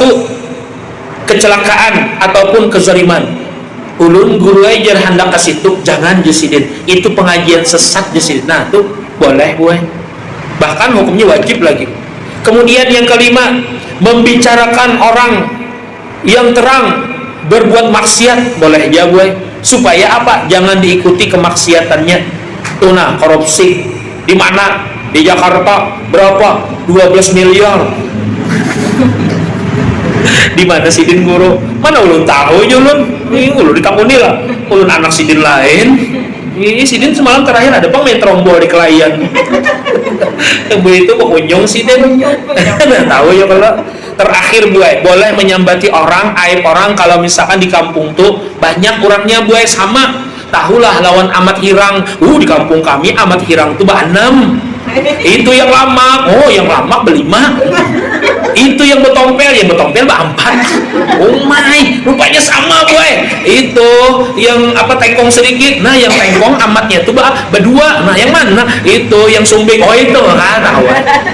satu kecelakaan ataupun kezaliman, ulun guru ajar hendak kasih tuh jangan jesidin, itu pengajian sesat jesidin. Nah tuh boleh gue, bahkan hukumnya wajib lagi. Kemudian yang kelima, membicarakan orang yang terang berbuat maksiat, boleh aja gue, supaya apa? Jangan diikuti kemaksiatannya. Tuh nah, korupsi di mana? Di Jakarta berapa? 12 miliar. Di mana sidin guru? Mana ulun tahu aja ulun. Ini ulun di kampung ini lah. Ulun anak sidin lain. Ini sidin semalam terakhir ada pemain trombol di Kelayan. Yang begitu pengunjung sidin. Nggak tahu ya kalau terakhir buai boleh menyambati orang, aib orang kalau misalkan di kampung tuh banyak orangnya buai sama. Tahulah lawan Amat Hirang. Di kampung kami Amat Hirang tuh Banem. Itu yang lama. Oh, yang lama berlima. Itu yang betompel berempat. Oh my, rupanya sama gue. Itu yang apa tengkong sedikit. Nah, yang tengkong amatnya itu berdua. Nah, yang mana? Itu yang sumbing. Oh, itu kan.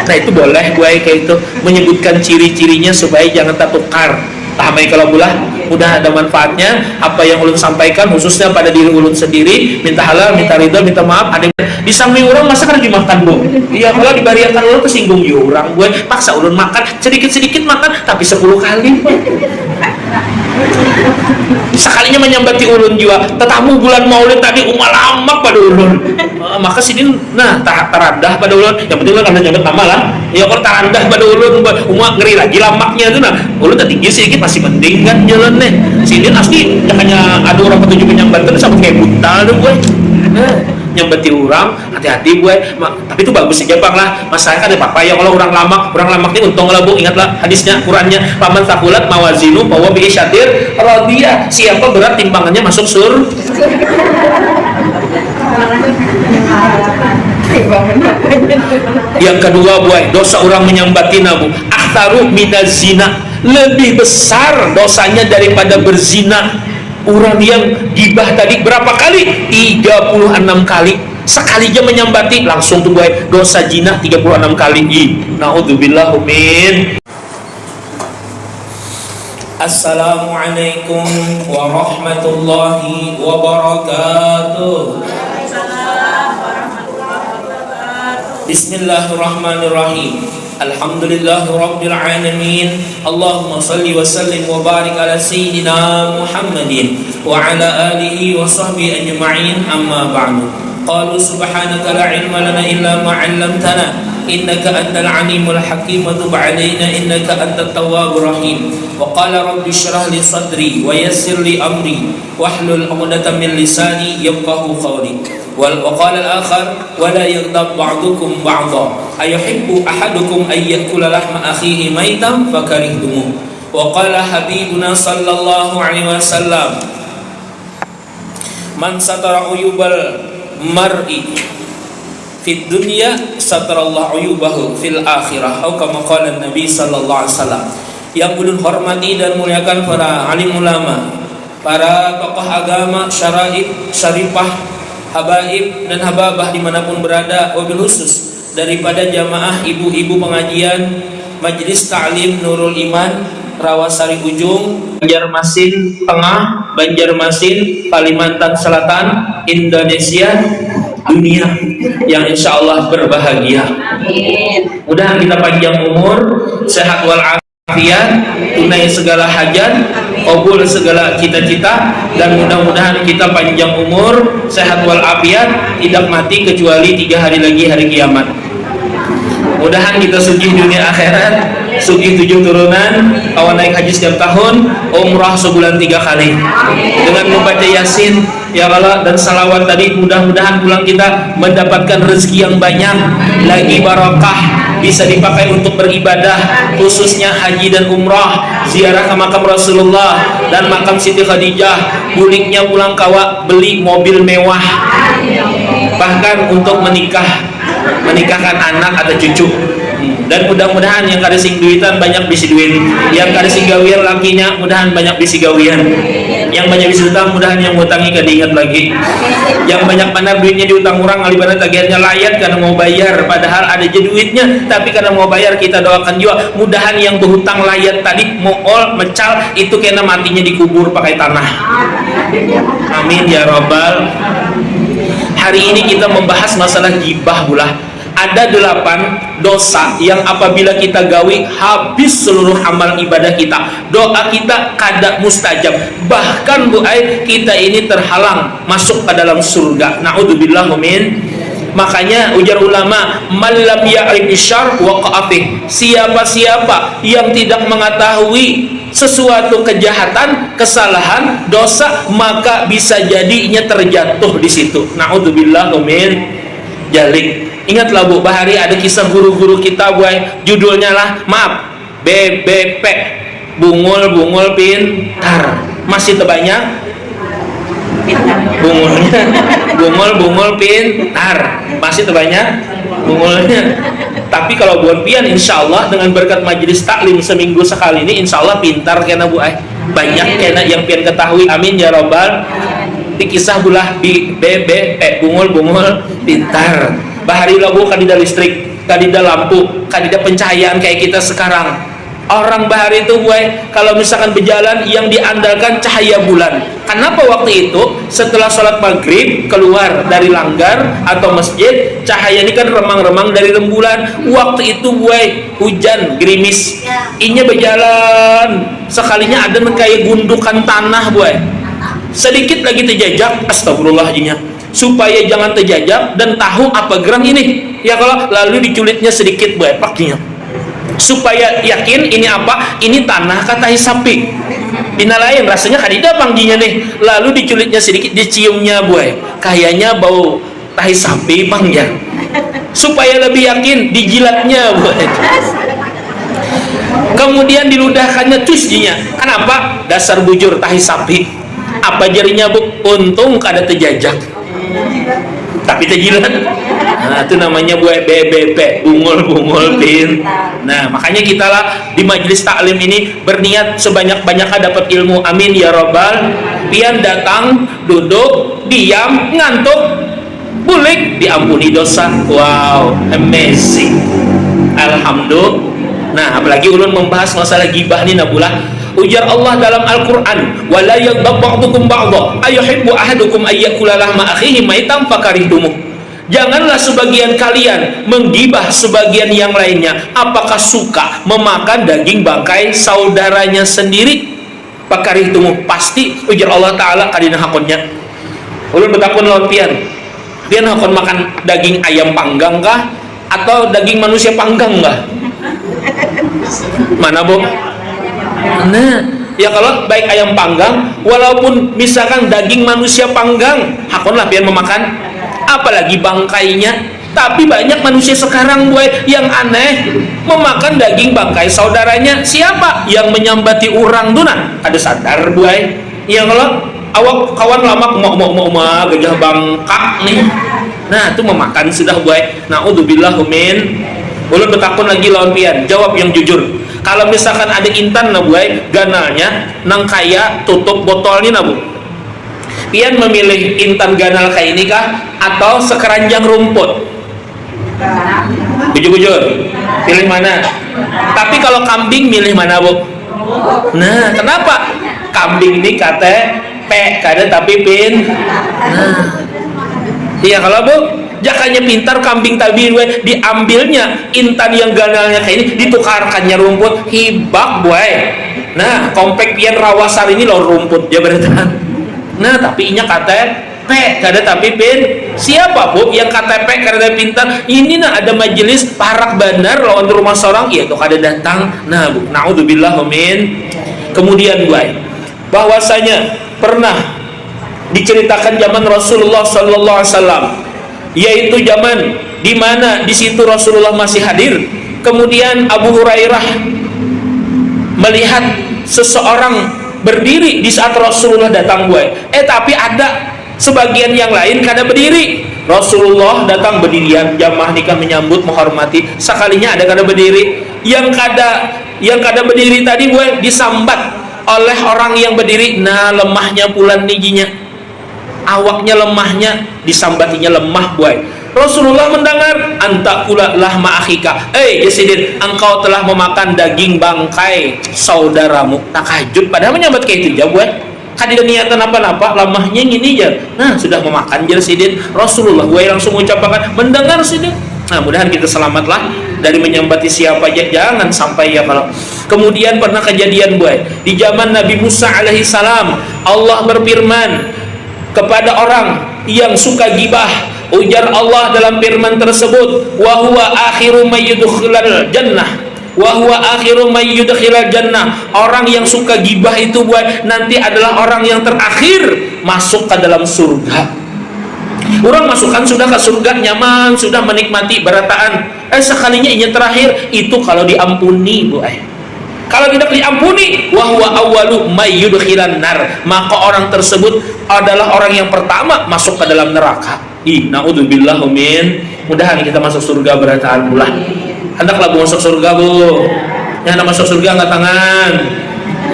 Nah, itu boleh gue kayak itu menyebutkan ciri-cirinya supaya jangan tertukar. Pahami kalau bulah, mudah ada manfaatnya. Apa yang ulun sampaikan khususnya pada diri ulun sendiri, minta halal, minta ridho, minta maaf. Ada di samping orang masa kan dimakan bu. Iya, kalau dibariakan ulun kesinggung ya orang gue. Paksa ulun makan sedikit-sedikit makan, tapi 10 kali. Sekalinya menyambati ulun juga. Tetamu bulan Maulid tadi lama pada ulun. Maka sidin nah tarandah pada ulun. Yang penting lah karena nyambut nama lah. Ya kalau tarandah pada ulun, ngeri lagi lamaknya itu nah. Ulun tak tinggi sedikit masih mending kan jalan nih. Sidin asli hanya ada orang petunjuk menyambatan sama kayak buta tuh gue. Nyambati orang, hati-hati gue. Tapi itu bagus aja bang lah. Masalahnya kan ada apa ya kalau orang lamak ini untung lah bu. Ingatlah hadisnya, Qurannya, paman takulat mawazinu bahwa bi syatir radiyah, siapa berat timbangannya masuk Yang kedua buat dosa orang menyambati nabu akhtaru minaz zina, lebih besar dosanya daripada berzina. Orang yang gibah tadi berapa kali? 36 kali. Sekali aja menyambati langsung tuh buat dosa zina 36 kali. Naudzubillah min. Assalamualaikum warahmatullahi wabarakatuh. Bismillahirrahmanirrahim. Alhamdulillahirabbil alamin. Allahumma shalli wa sallim wa barik ala sayyidina Muhammadin wa ala alihi wa sahbihi ajma'in. Amma ba'du. Qalu subhanaka la ilma lana illa ma 'allamtana innaka antal alimul hakim wa tub 'alaina innaka antat tawwabur rahim. Wa qala rabbi shrah li sadri wa yassir li amri wahlul 'uqdatam min lisani yafqahu qawli. وقال الآخر ولا يغضب بعضكم بعضا أيحب أحدكم أن يأكل لحم أخيه ميتا فكرهتموه. وقال حبيبنا صلى الله عليه وسلم من ستر عيوب المرء في الدنيا ستر الله عيوبه في الآخرة أو كما قال النبي صلى الله عليه وسلم. Yang ulun hormati dan muliakan para alim ulama, para tokoh agama, syarifah, habaib dan hababah dimanapun berada, wabil khusus daripada jamaah ibu-ibu pengajian Majelis Ta'lim Nurul Iman Rawasari Ujung, Banjarmasin Tengah, Banjarmasin Kalimantan Selatan, Indonesia, dunia yang insya Allah berbahagia. Mudah kita panjang umur, sehat walafiat, tunai segala hajat, kabul segala cita-cita, dan mudah-mudahan kita panjang umur, sehat walafiat, tidak mati kecuali 3 hari lagi hari kiamat. Mudahan kita sugih dunia akhirat, sugih 7 turunan, kawan naik haji setiap tahun, umrah sebulan 3 kali. Dengan membaca Yasin ya Allah dan salawat tadi, mudah-mudahan pulang kita mendapatkan rezeki yang banyak lagi, barokah, bisa dipakai untuk beribadah, khususnya haji dan umrah, ziarah ke makam Rasulullah dan makam Siti Khadijah, buliknya pulang kawa beli mobil mewah, bahkan untuk menikahkan anak atau cucu. Dan mudah-mudahan yang kada sing duitan banyak bisi duit, yang kada sing gawian lakinya mudahan banyak bisi gawian. Yang banyak bisa utang, mudahan yang ngutangi kada ingat lagi. Yang banyak mana duitnya diutang orang, alibana tagihannya layat karena mau bayar, padahal ada aja duitnya, tapi karena mau bayar kita doakan juga. Mudahan yang berhutang layat tadi mool mecal itu kena matinya dikubur pakai tanah. Amin ya robbal. Hari ini kita membahas masalah gibah pula. Ada 8 dosa yang apabila kita gawi habis seluruh amal ibadah kita, doa kita kada mustajab, bahkan Bu Ai kita ini terhalang masuk ke dalam surga. Naudzubillah min. Makanya ujar ulama, man lam ya'rif syarr waqa'a fih. Siapa-siapa yang tidak mengetahui sesuatu kejahatan, kesalahan, dosa, maka bisa jadinya terjatuh di situ. Naudzubillah min jalik. Ingatlah Bu, bahari ada kisah guru-guru kita Bu, judulnya lah maaf BBP, bungul pintar. Masih terbanyak bungulnya, bungul pintar, masih terbanyak bungulnya. Tapi kalau buan pian insya Allah dengan berkat majelis taklim seminggu sekali ini insya Allah pintar kena Bu, banyak kena yang pian ketahui. Amin ya robbal. Di kisah bulah BBP, bungul pintar. Bahari labu kadida listrik, kadida lampu, kadida pencahayaan kayak kita sekarang. Orang bahari itu kalau misalkan berjalan yang diandalkan cahaya bulan. Kenapa waktu itu setelah sholat maghrib keluar dari langgar atau masjid, cahaya ini kan remang-remang dari rembulan. Waktu itu hujan gerimis, inya berjalan sekalinya ada kayak gundukan tanah sedikit lagi terjajak, astagfirullahaladzim, supaya jangan terjajak dan tahu apa gerang ini ya, kalau lalu diculitnya sedikit paknya supaya yakin ini apa, ini tanah kata sapi. Bina lain rasanya kadida pangginya nih, lalu diculitnya sedikit, diciumnya kayaknya bau tahi sapi pangnya, supaya lebih yakin dijilatnya kemudian diludahkannya tusjinya. Kenapa? Dasar bujur tahi sapi. Apa jarinya Bu? Untung kada terjajak tapi terjilat. Nah itu namanya BBP, bungul pin. Nah makanya kita lah di majelis taklim ini berniat sebanyak-banyaknya dapat ilmu. Amin ya robbal. Pian datang, duduk, diam, ngantuk, bulik, diampuni dosa. Wow, amazing, alhamdulillah. Nah apalagi ulun membahas masalah gibah nih nabulah. Ujar Allah dalam Al-Quran, wala yaghdab ba'dukum ba'dha ayuhibbu ahadukum ayyakula lahma akhihi maitan fakarihtumuh. Janganlah sebagian kalian menggibah sebagian yang lainnya, apakah suka memakan daging bangkai saudaranya sendiri. Fakarihtumuh, pasti ujar Allah Ta'ala kadina hakonnya. Ulun betakun lawan pian hakon makan daging ayam panggang kah atau daging manusia panggang kah? Mana Bu? Nah, ya kalau baik ayam panggang, walaupun misalkan daging manusia panggang, hakonlah pian memakan, apalagi bangkainya. Tapi banyak manusia sekarang yang aneh, memakan daging bangkai saudaranya. Siapa yang menyambati orang tuh nah? Ada sadar yang kalau awak kawan lama mau gajah bangkak nih. Nah, itu memakan sudah naudzubillah min. Ulun betakun lagi lawan pian, jawab yang jujur. Kalau misalkan ada intan ganalnya nang kaya tutup botol ini Bu, pian memilih intan ganal kayak ini kah atau sekeranjang rumput? Bujur-bujur, pilih mana? Tapi kalau kambing milih mana Bu? Nah kenapa? Kambing ini KTP kada tapi pin. Nah iya kalau Bu jakanya pintar, kambing tadi diambilnya intan yang ganalnya kayak ini, ditukarkannya rumput hibak Nah komplek pian rawasar ini loh rumput ya berarti. Nah tapi inya KTP kada tapi pin. Siapa Bu yang KTP kada pintar? Ini nah ada majelis parak bandar lawan rumah seorang, iya tuh kada datang. Nah Bu, naudzubillah min. Kemudian bahwasanya pernah diceritakan zaman Rasulullah sallallahu alaihi wasallam, yaitu zaman di mana di situ Rasulullah masih hadir. Kemudian Abu Hurairah melihat seseorang berdiri di saat Rasulullah datang tapi ada sebagian yang lain kada berdiri. Rasulullah datang berdirian, jamaah nikah menyambut menghormati, sekalinya ada kada berdiri. Yang kada berdiri tadi disambat oleh orang yang berdiri. Nah, lemahnya pulan nijinya, awaknya lemahnya, disambatinya lemah buai. Rasulullah mendengar, anta kula lahma akhika, Yasidin, engkau telah memakan daging bangkai saudaramu. Takajud padahal menyambat kayak itu ya buai, kada niatan apa-apa, lemahnya gini aja. Nah, sudah memakan Yasidin. Rasulullah buai langsung mengucapkan, mendengar Sidin. Nah, mudahan kita selamatlah dari menyambati siapa aja, jangan sampai ya. Kalau kemudian pernah kejadian buai di zaman Nabi Musa alaihi salam, Allah berfirman kepada orang yang suka gibah. Ujar Allah dalam firman tersebut, wa huwa akhiru may yudkhilal jannah, wa huwa akhiru may yudkhilal jannah. Orang yang suka gibah itu buat nanti adalah orang yang terakhir masuk ke dalam surga. Orang masukkan sudah ke surga nyaman, sudah menikmati berataan, sekalinya ini terakhir itu kalau diampuni bu. Kalau tidak diampuni, wahwa awwalu may yudkhilan nar, maka orang tersebut adalah orang yang pertama masuk ke dalam neraka. Naudzubillah min. Mudahan kita masuk surga berataan pula. Hendaklah bu masuk surga bu. Yang masuk surga angkat tangan.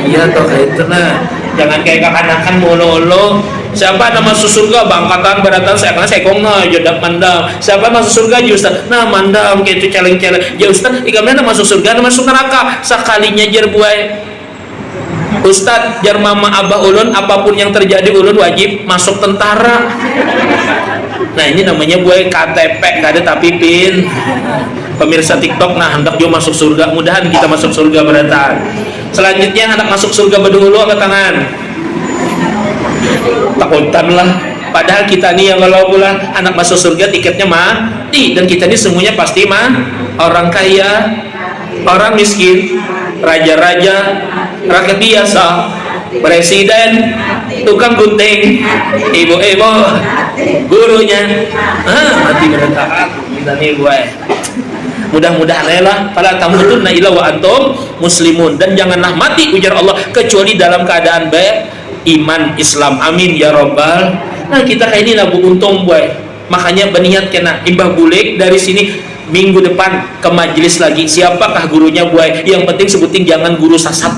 Iya toh kayak itu nah. Jangan kayak kakanakan mulu-mulu. Siapa nama masuk surga bangkatan beratan saya karena saya kongna jodak mandam. Siapa masuk surga ya Ustaz? Nah mandam kayak itu celeng-celeng. Ya Ustaz, ikamnya masuk surga masuk neraka. Sekalinya jer buai. Ustaz, jar mama abah ulun apapun yang terjadi ulun wajib masuk tentara. Nah ini namanya buai KTP kada tapi pin. Pemirsa TikTok, nah hendak juga masuk surga. Mudahan kita masuk surga berataan. Selanjutnya hendak masuk surga berdulu angkat tangan. Takutan lah. Padahal kita nih yang kalau pula anak masuk surga tiketnya mati, dan kita ini semuanya pasti orang kaya, orang miskin, raja-raja, rakyat biasa, presiden, tukang gunting, ibu-ibu, gurunya, mati berantakan. Kita nih gue. Mudah-mudahan lah fala tamutunna illa wa antum muslimun, dan janganlah mati ujar Allah kecuali dalam keadaan baik iman Islam. Amin ya robbal. Nah kita kayak ini lah bu untung boy, makanya berniat kena imbah bulik dari sini minggu depan ke majelis lagi. Siapakah gurunya boy? Yang penting sebutin jangan guru sesat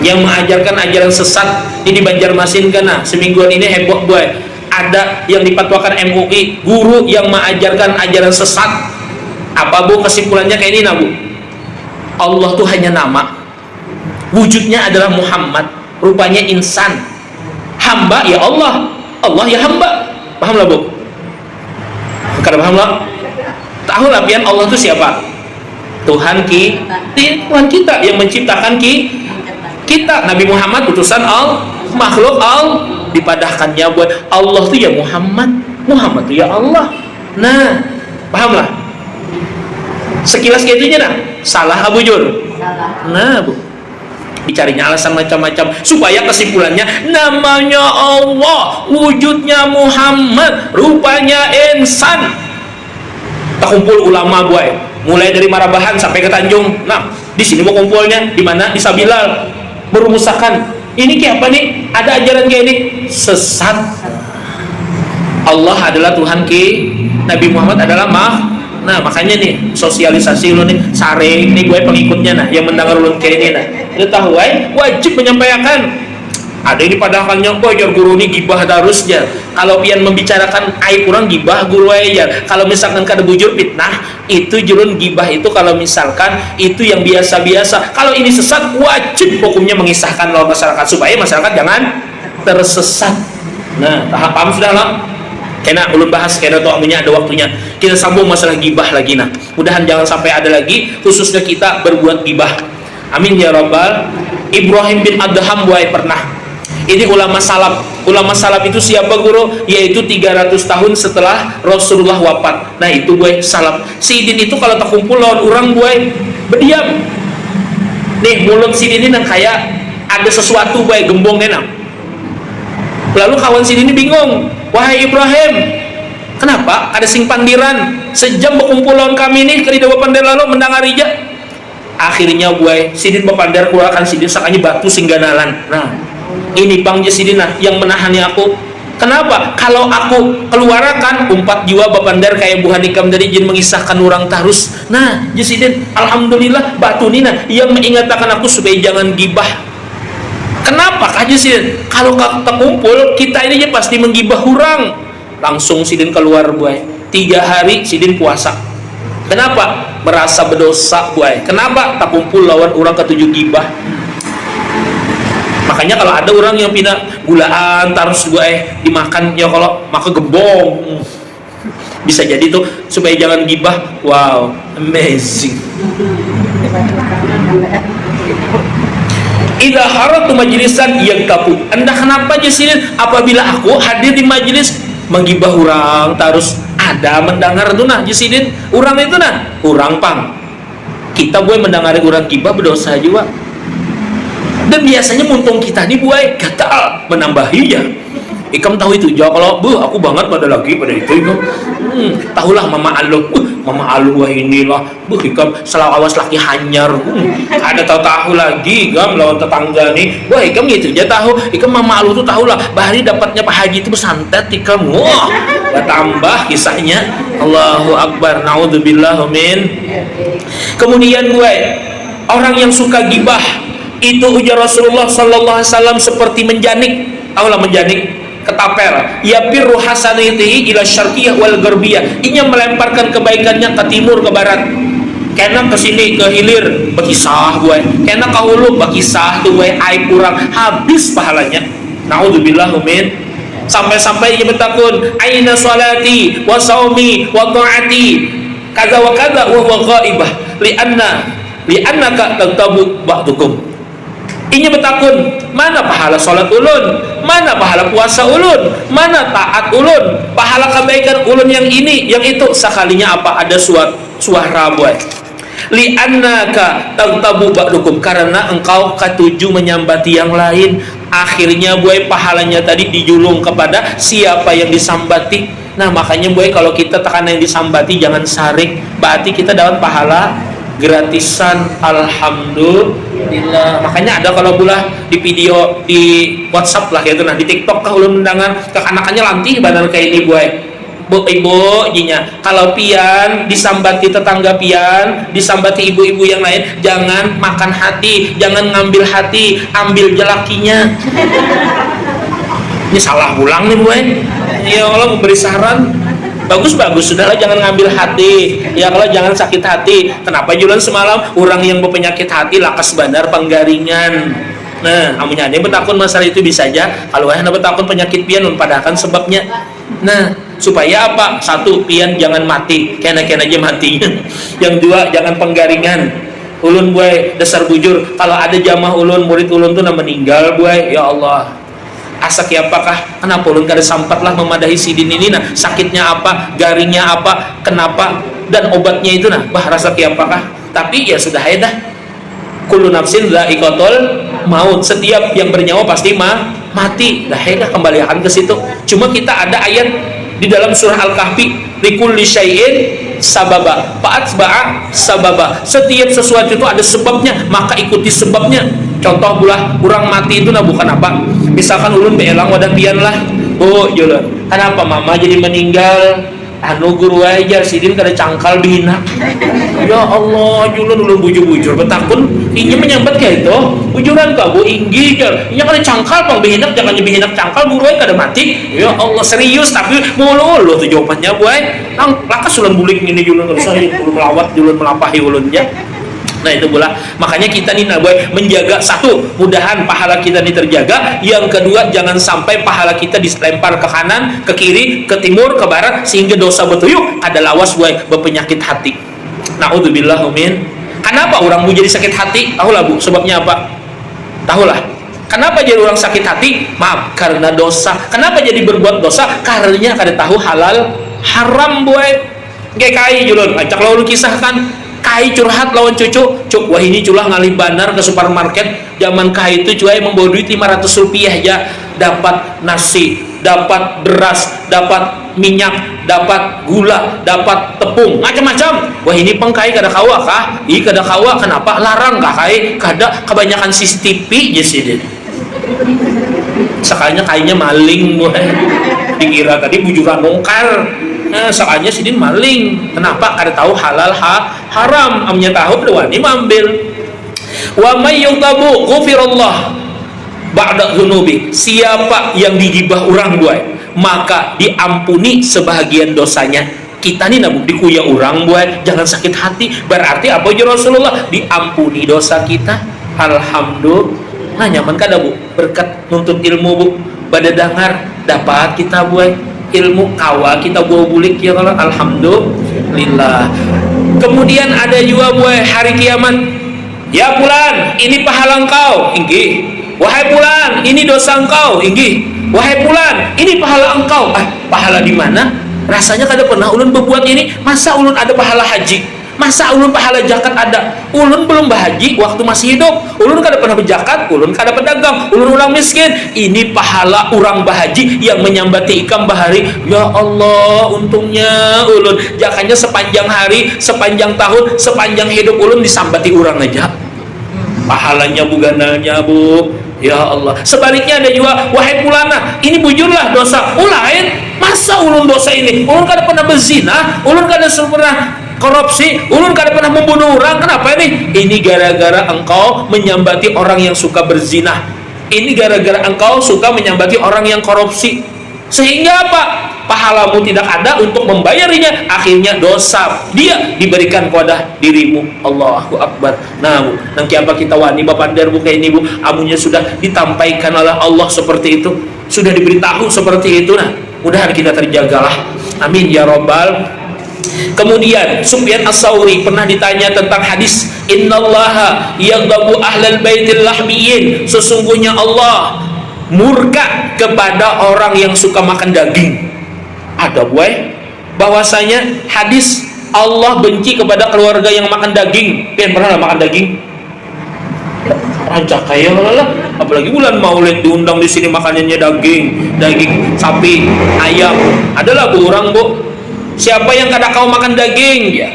yang mengajarkan ajaran sesat. Ini Banjarmasin kan, nah semingguan ini heboh boy, ada yang dipatwakan MUI guru yang mengajarkan ajaran sesat. Apa bu kesimpulannya kayak ini nah bu? Allah tuh hanya nama, wujudnya adalah Muhammad, rupanya insan, hamba ya Allah, Allah ya hamba. Paham lah bu? Kada paham lah? Tahu lah pian Allah itu siapa? Tuhan Tuhan kita yang menciptakan kita. Nabi Muhammad utusan makhluk dipadahkannya buat Allah itu ya Muhammad, Muhammad itu ya Allah. Nah paham lah? Sekilas kayak itunya nah salah Abu Jur. Nah bu, dicarinya alasan macam-macam supaya kesimpulannya namanya Allah, wujudnya Muhammad, rupanya insan. Tak kumpul ulama buai, mulai dari Marabahan sampai ke Tanjung. Nah di sini mau kumpulnya di mana? Di Sabilal, merumusakan ini kayak apa nih? Ada ajaran kayak ini sesat. Allah adalah Tuhan Nabi Muhammad adalah Nah makanya nih sosialisasi lu nih saring nih gue pengikutnya nah yang mendengar ulun kayak ini nah lu tahu wajib menyampaikan. Ada ini padahalnya jar guru ini gibah harusnya. Kalau pian membicarakan aib kurang gibah guru aja. Kalau misalkan kada bujur fitnah itu jurun gibah itu kalau misalkan itu yang biasa-biasa. Kalau ini sesat wajib hukumnya mengisahkan lawan masyarakat supaya masyarakat jangan tersesat. Nah paham sudah lah. Kena ulun bahas kena tuh aminnya ada waktunya. Kita sambung masalah gibah lagi nah. Mudahan jangan sampai ada lagi khususnya kita berbuat gibah. Amin ya rabbal. Ibrahim bin Adham buai pernah. Ini ulama salaf. Ulama salaf itu siapa guru? Yaitu 300 tahun setelah Rasulullah wafat. Nah itu buai salaf. Sidin itu kalau tak kumpul lawan orang buai berdiam. Nih mulut Sidin ini kayak ada sesuatu buai gembong enak. Lalu kawan Sidin ini bingung. Wahai Ibrahim, kenapa ada sing pandiran sejam berkumpul lawan kami nih kali dewa pandai lalu mendangarija. Akhirnya buai Sidin berpandar keluarkan Sidin sakanya batu singganalan. Nah ini bang Sidin nah yang menahani aku. Kenapa? Kalau aku keluarkan 4 jiwa berpandar kayak Bu Hanikam dari jin mengisahkan orang tarus. Nah Sidin alhamdulillah batu nina yang mengingatkan aku supaya jangan gibah. Kenapa kaji sidin? Kalau kita kumpul, kita ini pasti menggibah orang. Langsung sidin keluar buai. 3 hari sidin puasa. Kenapa? Merasa berdosa buai. Kenapa? Tak kumpul lawan orang ke-7 gibah. Makanya kalau ada orang yang pindah gulaan terus buai dimakan, ya kalau maka gembong. Bisa jadi tuh supaya jangan gibah. Wow, amazing. Idza haratu majlisan yaktabu. Anda kenapa aja sini apabila aku hadir di majelis menggibah orang terus ada mendengar tuh nah jisidin orang itu nah orang pang kita buat mendengar orang gibah berdosa juga. Dan biasanya muntung kita nih buai gatal menambahi ya. Ikam tahu itu jauh kalau aku banget pada lagi pada itu ikam tahulah mama alu wah inilah ikam selalu awas laki hanyar ada tahu lagi ikam lawan tetangga nih wah ikam gitu aja tahu ikam mama alu tuh tahulah bahari dapatnya Pak Haji itu bersantet ikam wah tambah kisahnya. Allahu Akbar, naudzubillah min. Kemudian gue orang yang suka gibah itu ujar Rasulullah sallallahu alaihi wasallam seperti menjanik. Tahulah menjanik, ketaper. Ya pirru hasanatihi ila syarqiyah wal gharbiyah. Inya melemparkan kebaikannya ke timur ke barat. Kena ke sini ke hilir berkisah gue. Kena ke hulu berkisah tuh gue aib kurang habis pahalanya. Naudzubillah min. Sampai-sampai ia bertakun aina salati wa saumi wa ta'ati kaza wa kaza wa huwa ghaibah li'annaka taktabu ba'dukum. Inya bertakun mana pahala salat ulun, mana pahala puasa ulun, mana taat ulun, pahala kebaikan ulun yang ini yang itu sekalinya apa ada suara buat li'annaka taktabu ba'dukum karena engkau ketujuh menyambati yang lain. Akhirnya buai pahalanya tadi dijulung kepada siapa yang disambati. Nah makanya buai kalau kita tekan yang disambati jangan sarik, berarti kita dapat pahala gratisan. Alhamdulillah. Makanya ada kalau bulah di video di WhatsApp lah gitu, nah di TikTok kah ulun mendengar kekanakannya lantih badan kayak ini buai bu ibu jinya kalau pian disambati tetangga pian disambati ibu-ibu yang lain jangan makan hati, jangan ngambil hati, ambil jelakinya. Ini salah ulang nih buai ya Allah memberi saran bagus sudahlah jangan ngambil hati ya kalau jangan sakit hati. Kenapa jualan semalam orang yang berpenyakit hati lakas bandar penggaringan. Nah amunya ada bertakun masalah itu bisa aja kalau ada bertakun penyakit pian padahal sebabnya. Nah supaya apa? Satu, pian jangan mati kena-kena aja matinya. Yang dua, jangan penggaringan. Ulun buai dasar bujur kalau ada jamaah ulun murid ulun tuh meninggal buai ya Allah asak ya apakah kenapa ulun kada sempat lah memadahi sidin ini nah sakitnya apa, garingnya apa, kenapa dan obatnya itu nah bah rasa ya apakah. Tapi ya sudah ya dah kullu nafsin dha'iqatul maut, setiap yang bernyawa pasti mati dah ya dah kembalikan ke situ. Cuma kita ada ayat di dalam surah Al-Kahfi likulli syai'in sababa fa'atba'a sababa, setiap sesuatu itu ada sebabnya maka ikuti sebabnya. Contoh bulah kurang mati itu nah bukan apa misalkan ulun beelang wadah pian lah bu julan kenapa mama jadi meninggal anu guru ajar sidin kada cangkal bihina ya Allah julan ulun bujur-bujur betakun inya menyambat kayak itu bujuran kau bu inggi jar inya kada cangkal bang bihinak jangan bihinak cangkal guru aja kada mati ya Allah serius tapi mulu tuh jawabannya buai nang lakas ulun bulik ini julan kada sah ulun melawat julan melampahi ulunnya. Nah itu pula makanya kita nih boy menjaga satu mudahan pahala kita ini terjaga, yang kedua jangan sampai pahala kita dilempar ke kanan, ke kiri, ke timur, ke barat sehingga dosa betuyuk ada lawas boy berpenyakit hati. Naudzubillah min. Kenapa orang bu jadi sakit hati? Tahulah bu sebabnya apa? Tahulah. Kenapa jadi orang sakit hati? Maaf karena dosa. Kenapa jadi berbuat dosa? Karena kada tahu halal haram boy. Kayak kai julun, acak lalu kisahkan kai curhat lawan cucu, cuk wah ini culah ngalih bandar ke supermarket zaman kai itu cuai membawa duit 500 rupiah ya dapat nasi, dapat beras, dapat minyak, dapat gula, dapat tepung, macam-macam. Wah ini pengkai kada kawa kah? Ih kada kawa kenapa? Larang kah kai? Kada kebanyakan CCTV jadi. Sekalinya kayaknya maling boy. Dikira tadi bujuran nongkar. Nah, soalnya sidin maling. Kenapa? Kada tahu halal haram. Amnya tahu berwani mambil. Wa may yutabu ghufirallah ba'da dzunubi, siapa yang digibah orang buai maka diampuni sebahagian dosanya. Kita nih nabu dikuya orang buai jangan sakit hati, berarti apa ya Rasulullah, diampuni dosa kita. Alhamdulillah, nyaman kada bu berkat nuntut ilmu bu, pada dengar dapat kita buai ilmu kawa kita bawa bulik ya Allah, alhamdulillah. Kemudian ada juga buai hari kiamat, ya fulan ini pahala engkau, inggih. Wahai fulan ini dosa engkau, inggih. Wahai fulan ini pahala engkau. Pahala di mana? Rasanya kada pernah ulun berbuat ini. Masa ulun ada pahala haji? Masa ulun pahala zakat ada? Ulun belum berhaji waktu masih hidup. Ulun kada pernah berzakat, ulun kada pedagang, ulun orang miskin. Ini pahala orang bahaji yang menyambati ikam bahari. Ya Allah, untungnya ulun jakanya sepanjang hari, sepanjang tahun, sepanjang hidup ulun disambati orang aja. Pahalanya bugananya bu. Ya Allah. Sebaliknya ada juga, wahai fulana, ini bujurlah dosa. Lain, masa ulun dosa ini? Ulun kada pernah berzina, ulun kada pernah korupsi, ulun kada pernah membunuh orang. Kenapa ini? Ini gara-gara engkau menyambati orang yang suka berzina. Ini gara-gara engkau suka menyambati orang yang korupsi. Sehingga apa? Pahalamu tidak ada untuk membayarinya, akhirnya dosa dia diberikan kepada dirimu. Allahu Akbar. Nah bu, nanti apa kita wani bapak dar bu kayak ini bu, amunya sudah ditampaikan oleh Allah seperti itu, sudah diberitahu seperti itu. Nah mudahan kita terjagalah, amin ya robbal. Kemudian Sufyan Ats-Tsauri pernah ditanya tentang hadis innallaha yaghdabu ahlal baitil lahmiyin, sesungguhnya Allah murka kepada orang yang suka makan daging. Ada buai bahwasanya hadis Allah benci kepada keluarga yang makan daging. Pian pernah makan daging? Rancak kaya lah, apalagi bulan Maulid diundang di sini makanannya daging sapi, ayam. Adalah bu orang bu, siapa yang kada kau makan daging ya?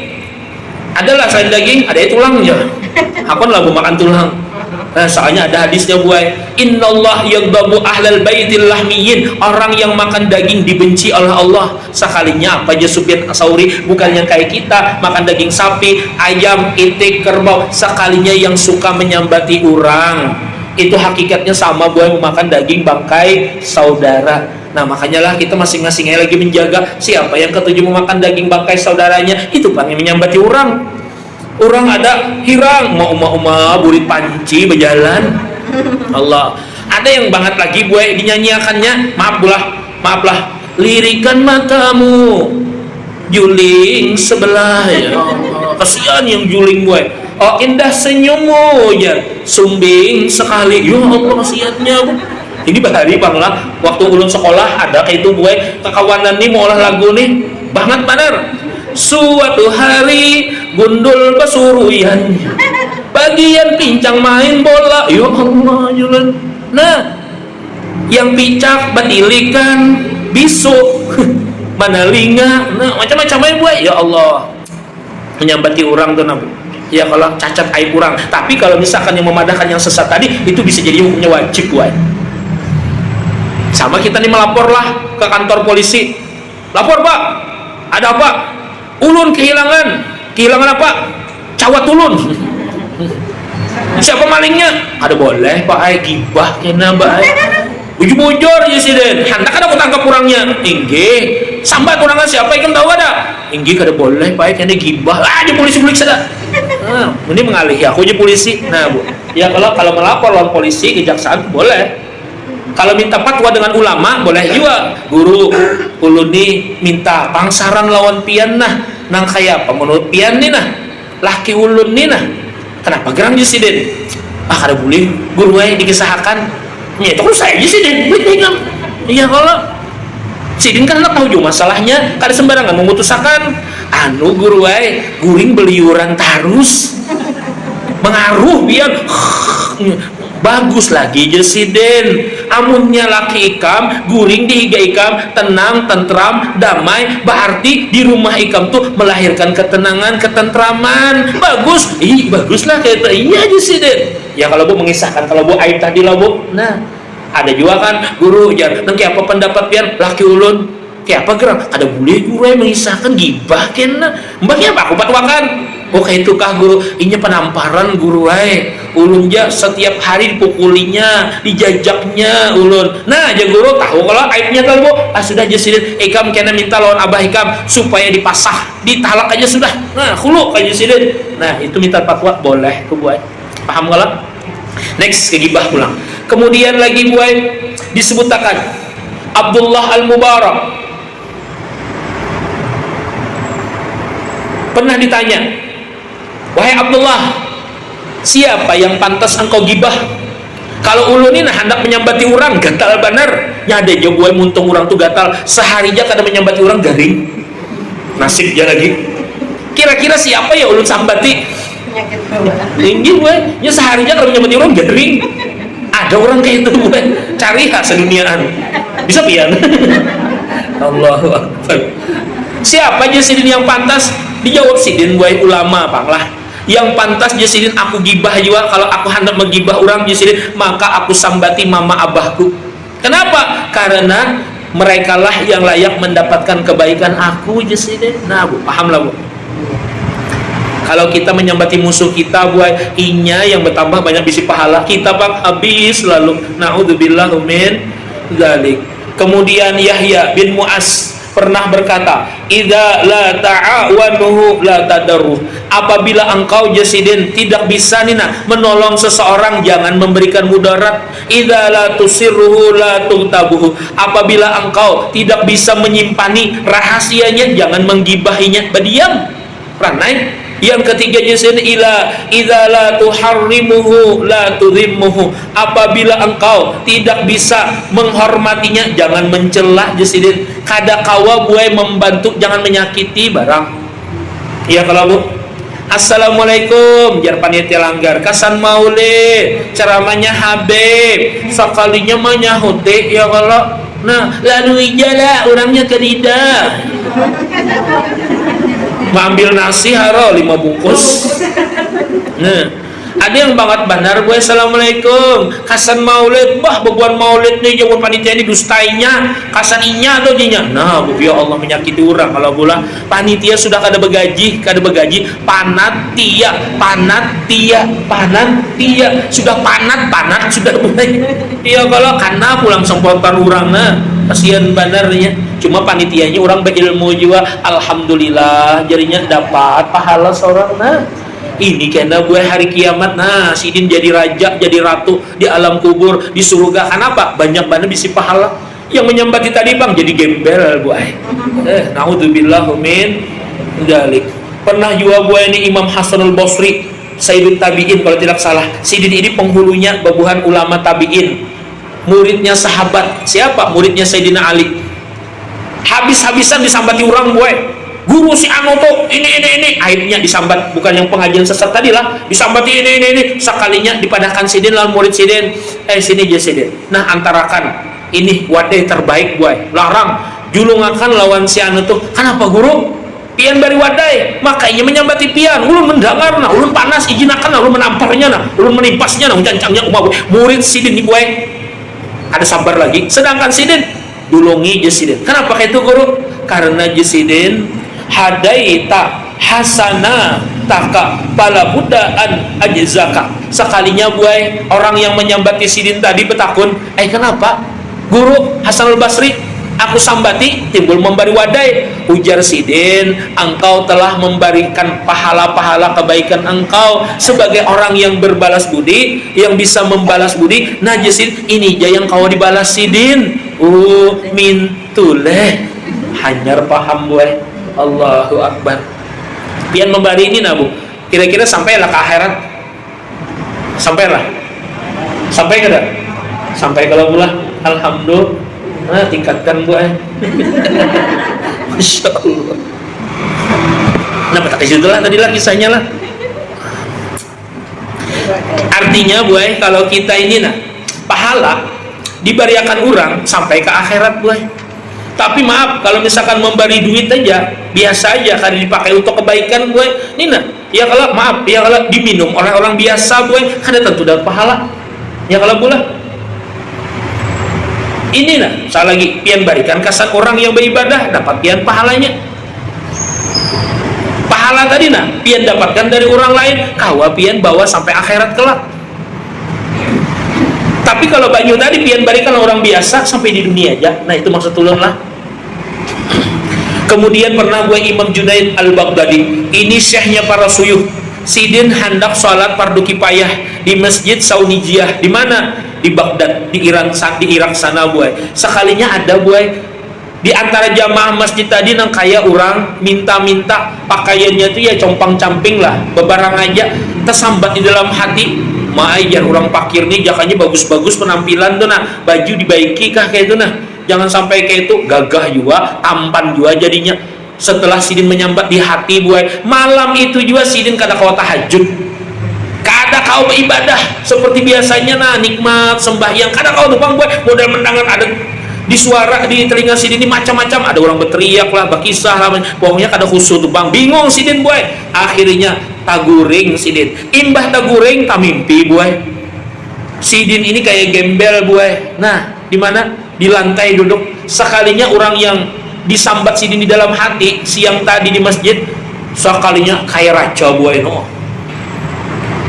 Adalah selain daging ada tulangnya. Aku lah bu makan tulang. Nah, soalnya ada hadisnya buai innallah yaghdabu ahlal baitil lahmiyin, orang yang makan daging dibenci oleh Allah. Sekalinya apa aja Sufyan Ats-Tsauri, bukan yang kayak kita makan daging sapi, ayam, itik, kerbau. Sekalinya yang suka menyambati orang, itu hakikatnya sama buai memakan daging bangkai saudara. Nah makanya lah kita masing-masing lagi menjaga siapa yang ketujuh memakan daging bangkai saudaranya, itu pengen menyambati orang. Orang ada hirang mau burit panci berjalan. Allah, ada yang banget lagi gue dinyanyiakannya, maaflah lirikan matamu juling sebelah, ya Allah, kasihan yang juling gue. Oh indah senyummu ya sumbing sekali, ya Allah kasihannya. Ini bahari bang lah waktu ulun sekolah ada kayak itu gue kekawanan nih mau olah lagu nih banget bener. Suatu hari gundul pesuruyan bagian pincang main bola, ya Allah jalan. Nah yang picak batilikan bisu manalinga, nah macam-macam aja buat ya Allah menyambati orang tuh nabi. Ya kalau cacat aib kurang, tapi kalau misalkan yang memadahkan yang sesat tadi itu bisa jadi hukumnya wajib buat. Sama kita nih melapor lah ke kantor polisi, lapor pak ada apa? Ulun kehilangan apa? Cawat ulun. Siapa malingnya? Ada boleh pak ay gibah kena pak ay. Bujur-bujur ya sih den. Hendak ada aku tangkap kurangnya. Inggih. Sambat kurangnya siapa ikan tahu ada? Inggih kada boleh pak ay kena gibah. Di polisi sada. Nah, ini mengalih aku aja polisi. Nah bu, ya kalau melapor lawan polisi kejaksaan boleh. Kalau minta fatwa dengan ulama boleh juga. Guru ulun nih minta pangsaran lawan pian nah nang kayak apa menurut pian nih nah laki ulun nih nah kenapa gerang disiden kada boleh guru ay dikisahkan ya itu kan saya disiden iya kalau sidin kan anak tahu juga masalahnya kada sembarangan memutusakan anu guru ay guring beliuran tarus mengaruh biar bagus lagi jesiden amunnya laki ikam guring di higa ikam tenang tentram damai berarti di rumah ikam tuh melahirkan ketenangan ketentraman bagus baguslah kayak itu iya jesiden ya kalau bu mengisahkan kalau bu aib tadi lah bu. Nah ada juga kan guru jar nang apa pendapat biar laki ulun kayak apa gerang ada boleh guru yang mengisahkan gibah kena mbaknya apa aku patwakan Oh kayak itu kah guru? Ini penamparan guru ulun ja setiap hari dipukulinya, dijajaknya ulun. Nah aja guru tahu kalau aibnya tahu bu. Sudah aja sidin. Ikam kena minta lawan abah ikam supaya dipasah, ditalak aja sudah. Nah khulu aja sidin. Nah itu minta fatwa boleh tuh bu. Paham kalau? Next ke gibah pulang. Kemudian lagi bu disebutkan Abdullah Al-Mubarak pernah ditanya, wahai Abdullah, siapa yang pantas engkau gibah? Kalau ulun ini hendak menyambati orang gatal benar, nyade aja gue muntung orang tuh gatal seharinya kada menyambati orang garing, nasibnya lagi. Kira-kira siapa ya ulun sambati? Tinggi gue, nya seharinya kalau menyambati orang garing. Ada orang kayak itu gue, cari seduniaan. Bisa pian? Allahu Akbar. Siapa aja sidin yang pantas? Dijawab sidin gue ulama bang lah. Yang pantas jasidin aku gibah juga. Kalau aku hendak menggibah orang jasidin, maka aku sambati mama abahku. Kenapa? Karena mereka lah yang layak mendapatkan kebaikan aku jasidin. Nah bu, paham lah bu. Kalau kita menyambati musuh kita buat inya yang bertambah banyak bisi pahala, kita bang habis lalu. Naudzubillah min dzalik. Kemudian Yahya bin Mu'az pernah berkata, idza la ta'awanuhu la tadarruh. Apabila engkau jasidin tidak bisa nina menolong seseorang, jangan memberikan mudarat. Idza la tusirruhu la tugtabuhu. Apabila engkau tidak bisa menyimpangi rahasianya, jangan menggibahinya, berdiam. Ranai. Yang ketiga jasidin idza la tuharrimuhu la tudhimmuhu. Apabila engkau tidak bisa menghormatinya, jangan mencela jasidin. Kada kawa buai membantu, jangan menyakiti barang. Iya kalau bu. Assalamualaikum, jar panitia langgar kasan maulid, ceramahnya Habib sekalinya mah nyahuti ya kalau. Nah lalu ijala orangnya ke lidah. Ambil nasi haro 5 bungkus. Nah, ada yang banget benar gue assalamualaikum kasan maulid bah bebuan maulid nih jawab panitia ini dustainya kasan inya atau jinya. Nah bu ya Allah menyakiti orang kalau gula panitia sudah kada begaji panatia sudah panat sudah mulai ya kalau karena pulang sempotan orang nah kasihan banarnya. Cuma panitianya orang berilmu juga, alhamdulillah jadinya dapat pahala seorang. Nah ini karena gue hari kiamat, nah sidin jadi raja jadi ratu di alam kubur di surga. Kenapa? Banyak banget bisi pahala. Yang menyambati tadi bang jadi gembel gue. Naudzubillah min dzalik. Pernah juga gue ini Imam Hasanul Basri Sayyidut Tabi'in kalau tidak salah. Sidin ini penghulunya babuhan ulama tabi'in, muridnya sahabat. Siapa? Muridnya Sayyidina Ali. Habis-habisan disambati orang gue, guru si anu tuh ini aibnya disambat, bukan yang pengajian sesat tadi lah, disambati ini sekalinya dipadahkan sidin lawan murid sidin sini aja sidin. Nah antarakan ini wadah terbaik gue larang julungakan lawan si anu tuh. Kenapa guru? Pian bari wadai makanya menyambati pian ulun mendengar nah ulun panas izinakan nah ulun menamparnya nah ulun menipasnya nah cancangnya umah murid sidin di gue ada sabar lagi, sedangkan sidin dulungi jasidin. Kenapa kayak itu guru? Karena jasidin hadaita hasana taka pala budaan ajzaka. Sekalinya buai orang yang menyambati sidin tadi betakun, kenapa guru Hasanul Basri aku sambati timbul memberi wadai. Ujar sidin, engkau telah memberikan pahala-pahala kebaikan engkau sebagai orang yang berbalas budi, yang bisa membalas budi. Nah jasidin ini aja yang kau dibalas sidin. Mintuleh hanyar paham gue. Allahu Akbar. Pian memberi ini nabu kira-kira sampailah ke akhirat, sampai kada sampai kalau pula alhamdulillah tingkatkan gue. Masya Allah. Nah tak itulah tadi lah kisahnya lah. Artinya gue kalau kita ini nah pahala diberiakan orang sampai ke akhirat gue. Tapi maaf kalau misalkan memberi duit aja biasa aja karena dipakai untuk kebaikan gue Nina ya kalau maaf ya kalau diminum oleh orang biasa gue kan tentu dapat pahala ya kalau pula ini nah salah lagi pian berikan kesan orang yang beribadah dapat pian pahalanya. pahala tadi nah pian dapatkan dari orang lain kawa pian bawa sampai akhirat kelak. Tapi kalau banyu tadi pian berikan orang biasa sampai di dunia aja, nah itu maksud ulun lah. Kemudian pernah gue Imam Junaid Al-Baghdadi, ini syekhnya para suyuh. Sidin hendak sholat fardu kifayah di Masjid Saunijiyah. Di mana? Di Baghdad, di Irak sana gue. Sekalinya ada gue di antara jamaah masjid tadi nang kaya orang minta-minta pakaiannya itu ya compang-camping lah, bebarang aja tersambat di dalam hati. Ma'ajar orang pakir nih jakanya bagus-bagus penampilan tuh nah, baju dibaiki kah kayak itu nah. Jangan sampai kayak itu gagah juga, tampan juga jadinya. Setelah Sidin menyambat di hati buai, malam itu juga Sidin kada kau tahajud, kada kau beribadah seperti biasanya nah nikmat sembahyang, kada kau tumpang buai modal mendangan ada di suara di telinga Sidin ini macam-macam, ada orang berteriak lah, berkisah lah, pokoknya kada khusyuk tumpang, bingung Sidin buai. Akhirnya taguring Sidin, imbah taguring tamimpi buai. Sidin ini kayak gembel buai. Nah, di mana? Di lantai duduk. Sekalinya orang yang disambat Sidin di dalam hati siang tadi di masjid, sekalinya kayak raja buai no.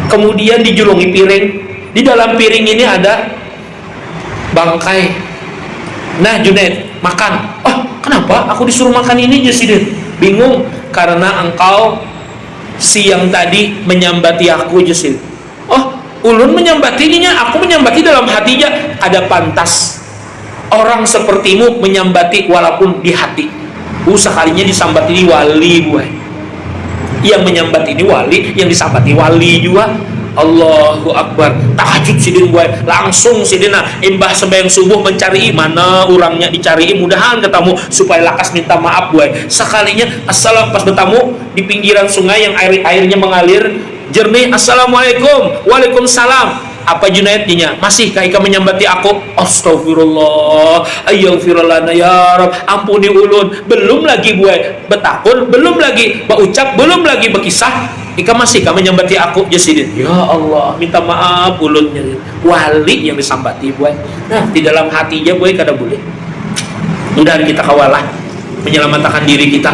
Kemudian dijulungi piring. Di dalam piring ini ada bangkai. Nah, Junaid, makan. Oh, kenapa aku disuruh makan ini aja Sidin? Bingung, karena engkau siang tadi menyambati aku aja Sidin. Oh, ulun menyambatinya, aku menyambati dalam hatinya. Ada pantas orang sepertimu menyambati walaupun di hati. Sekalinya disambati ini wali buai. Yang menyambati ini wali, yang disambati wali juga. Allahu Akbar. Tahajud Sidin buai. Langsung Sidin imbah sembahyang subuh mencari mana orangnya, dicari mudahan ketemu supaya lakas minta maaf buai. Sekalinya assalam pas bertamu di pinggiran sungai yang airnya mengalir jernih. Assalamualaikum. Waalaikumsalam. Apa Junaidnya? Masihkah ika menyambati aku? Astagfirullah, ayyghfirlana ya Rab, ampuni ulun. Belum lagi buai betakun, belum lagi berucap, belum lagi berkisah, ika masihkah menyambati aku? Jasidin, ya Allah, minta maaf ulunnya. Wali yang disambati buai. Nah, di dalam hatinya buai kada boleh. Mudah kita kawalah menyelamatkan diri kita.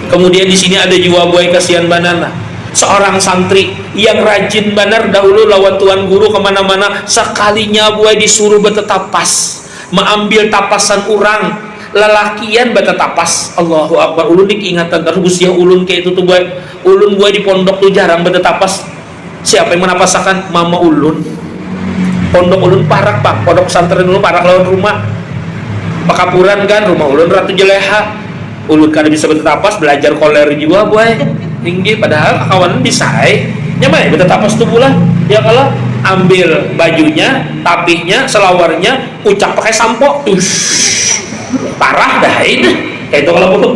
Kemudian di sini ada jiwa buai kasihan banana. Seorang santri yang rajin benar dahulu lawan tuan guru kemana-mana, sekalinya buai disuruh bertetapas, mengambil tapasan orang lelakian bertetapas. Allahu Akbar. Ulun ingatan terus usia ulun kayak itu tuh buai. Ulun buai di pondok tuh jarang bertetapas. Siapa yang menapasakan? Mama ulun. Pondok ulun parak pak, pondok pesantren ulun parak lawan rumah Pakapuran kan, rumah ulun Ratu Jeleha. Ulun kada bisa bertetapas, belajar koler juga buai tinggi, padahal kawan bisa nyamai bertetapas tuh pula ya. Kalau ambil bajunya, tapihnya, selawarnya, ucap pakai sampo parah dah ini kayak itu kalau bu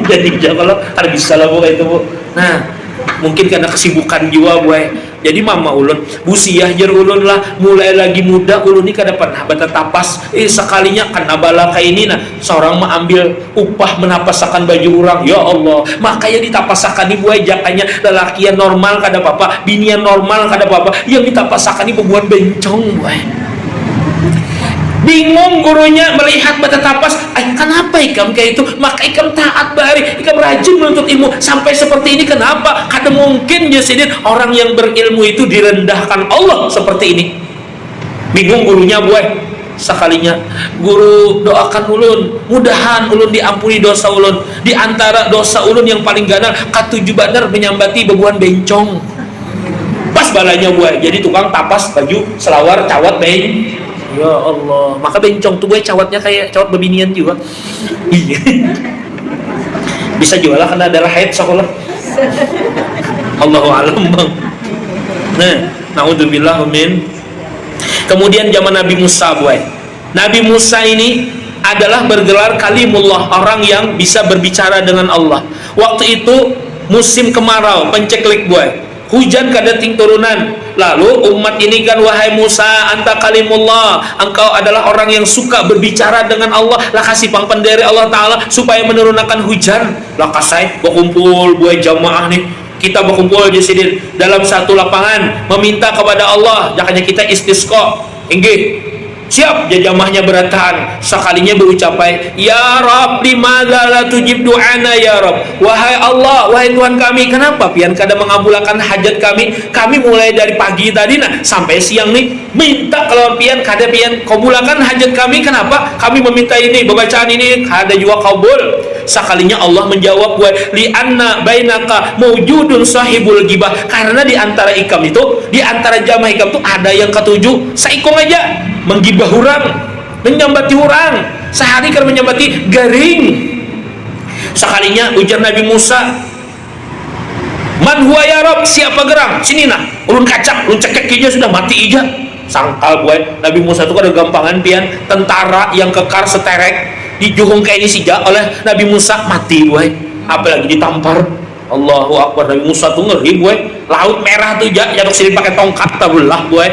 jadi kalau ada bisa lah bu kayak itu bu. Nah, mungkin karena kesibukan juga buai. Jadi mama ulun busiah jer ulun lah, mulai lagi muda ulun ini kada pernah bertetapas. Sekalinya kan abala kayak ini nah, seorang mengambil upah menapasakan baju orang. Ya Allah, makanya ditapasakan ini buai jakanya lelakian normal kada apa-apa, binian normal kada apa-apa, yang ditapasakan ini pembuat bencong buai. Bingung gurunya melihat bertetapas, kenapa ikam kayak itu? Maka ikam taat bari, ikam rajin menuntut ilmu sampai seperti ini. Kenapa? Kada mungkin Jasidin orang yang berilmu itu direndahkan Allah seperti ini. Bingung gurunya buai. Sekalinya guru doakan ulun, mudahan ulun diampuni dosa ulun. Di antara dosa ulun yang paling ganar katuju banar menyambati bebuan bencong. Pas balanya buai, jadi tukang tapas baju selawar cawat bencong. Ya Allah, maka bencong tuh gue cawatnya kayak cawat bebinian juga. Iya. Bisa jual lah karena adalah haid sekolah. Allahu a'lam bang. Nah, naudzubillah min. Kemudian zaman Nabi Musa buai. Nabi Musa ini adalah bergelar kalimullah, orang yang bisa berbicara dengan Allah. Waktu itu musim kemarau, penceklik buai. Hujan kada ting turunan. Lalu umat ini kan, wahai Musa, anta kalimullah, engkau adalah orang yang suka berbicara dengan Allah, lah kasih pangpan dari Allah Ta'ala supaya menurunkan hujan. Lah kasai berkumpul buat jamaah nih, kita berkumpul di sini dalam satu lapangan meminta kepada Allah, jakanya kita istisqa. Inggih siap jajamahnya beratahan sekalinya berucapai ya Rabb limadza la tujib du'ana ya Rabb, wahai Allah, wahai Tuhan kami, kenapa pian kada mengabulkan hajat kami mulai dari pagi tadi sampai siang nih minta kalau pian kada pian kabulkan hajat kami, kenapa kami meminta ini bacaan ini kada juga kabul. Sekalinya Allah menjawab li anna bainaka mawjudun sahibul gibah, karena di antara ikam itu, di antara jamaah ikam itu ada yang ketujuh saikong aja menggibah orang, menyambati orang, sehari kan menyambati garing. Sekalinya ujar Nabi Musa, man huwa ya Rabb, siapa gerang sini nah, ulun kacak ulun cekek aja sudah mati aja. Sangkal gue Nabi Musa itu kan ada gampangan pian tentara yang kekar seterek dijuhung kayak ini sija oleh Nabi Musa mati gue, apalagi ditampar. Allahu Akbar, Nabi Musa tuh ngeri gue, laut merah tuh ya yang sini pakai tongkat tabelah gue,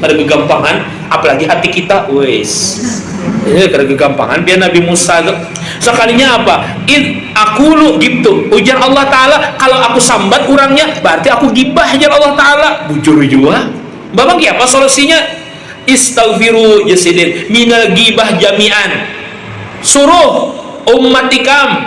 ada kegampangan, apalagi hati kita wes ada kegampangan biar Nabi Musa tuh sekalinya apa aku lu gitu ujar Allah Ta'ala, kalau aku sambat orangnya berarti aku gibah ajar Allah Ta'ala, bujur juga Bapak apa solusinya? Istaghfiru jasidin minal gibah jami'an, suruh umat ikam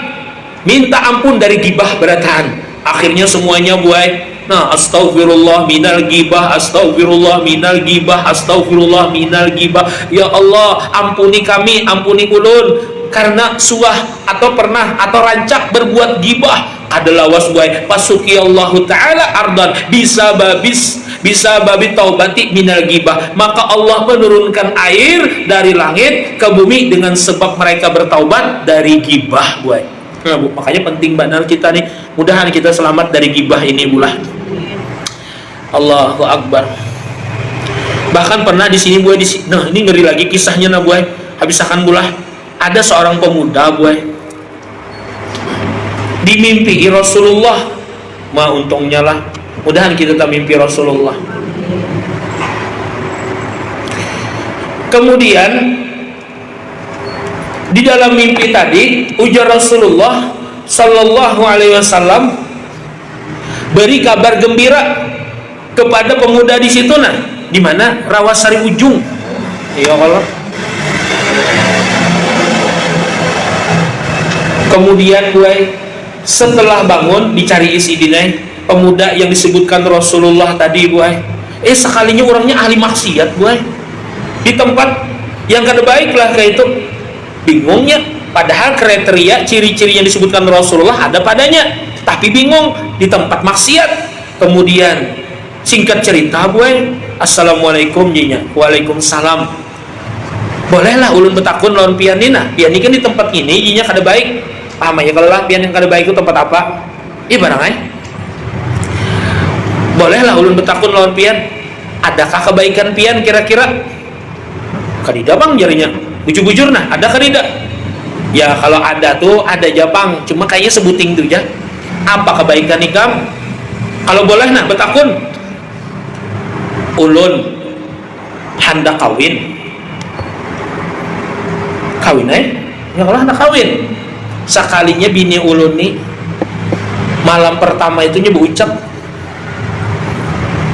minta ampun dari gibah beratan. Akhirnya semuanya buat astaghfirullah minal gibah, astaghfirullah minal gibah, astaghfirullah minal gibah. Ya Allah ampuni kami, ampuni ulun karena suah atau pernah atau rancak berbuat gibah adalah wasbuai pasuki Allah Ta'ala ardan bisa babi taubati minal gibah, maka Allah menurunkan air dari langit ke bumi dengan sebab mereka bertaubat dari gibah buai. Nah, Bu, makanya penting benar kita nih, mudahan kita selamat dari gibah ini bulah. Allahu Akbar. Bahkan pernah di sini buai nah ini ngeri lagi kisahnya nah buai, habis akan bulah ada seorang pemuda buai dimimpi Rasulullah, untungnya lah mudahan kita tak mimpi Rasulullah. Kemudian di dalam mimpi tadi ujar Rasulullah Sallallahu Alaihi Wasallam beri kabar gembira kepada pemuda di situ di mana Rawasari Ujung. Ya Allah. Kemudian gue setelah bangun dicari isi dinai pemuda yang disebutkan Rasulullah tadi gue, sekalinya orangnya ahli maksiat gue, di tempat yang kada baik lah kayak itu. Bingungnya padahal kriteria ciri-ciri yang disebutkan Rasulullah ada padanya, tapi bingung di tempat maksiat. Kemudian singkat cerita gue, assalamualaikum jinya, waalaikumsalam, bolehlah ulun betakun lawan pian nina, pian ini kan di tempat ini jinya kada baik, paham ya kalau lah pian yang kada baik itu tempat apa? Barangnya bolehlah ulun betakun lawan pian, adakah kebaikan pian kira-kira? Kadida bang jarinya, bujur-bujur nah, ada kadida? Ya kalau ada tuh ada jabang, cuma kayaknya sebuting tuh ya. Apa kebaikan ikam? Kalau boleh nah betakun, ulun hendak kawin ya kalau hendak kawin. Sekalinya bini ulun nih malam pertama itu berucap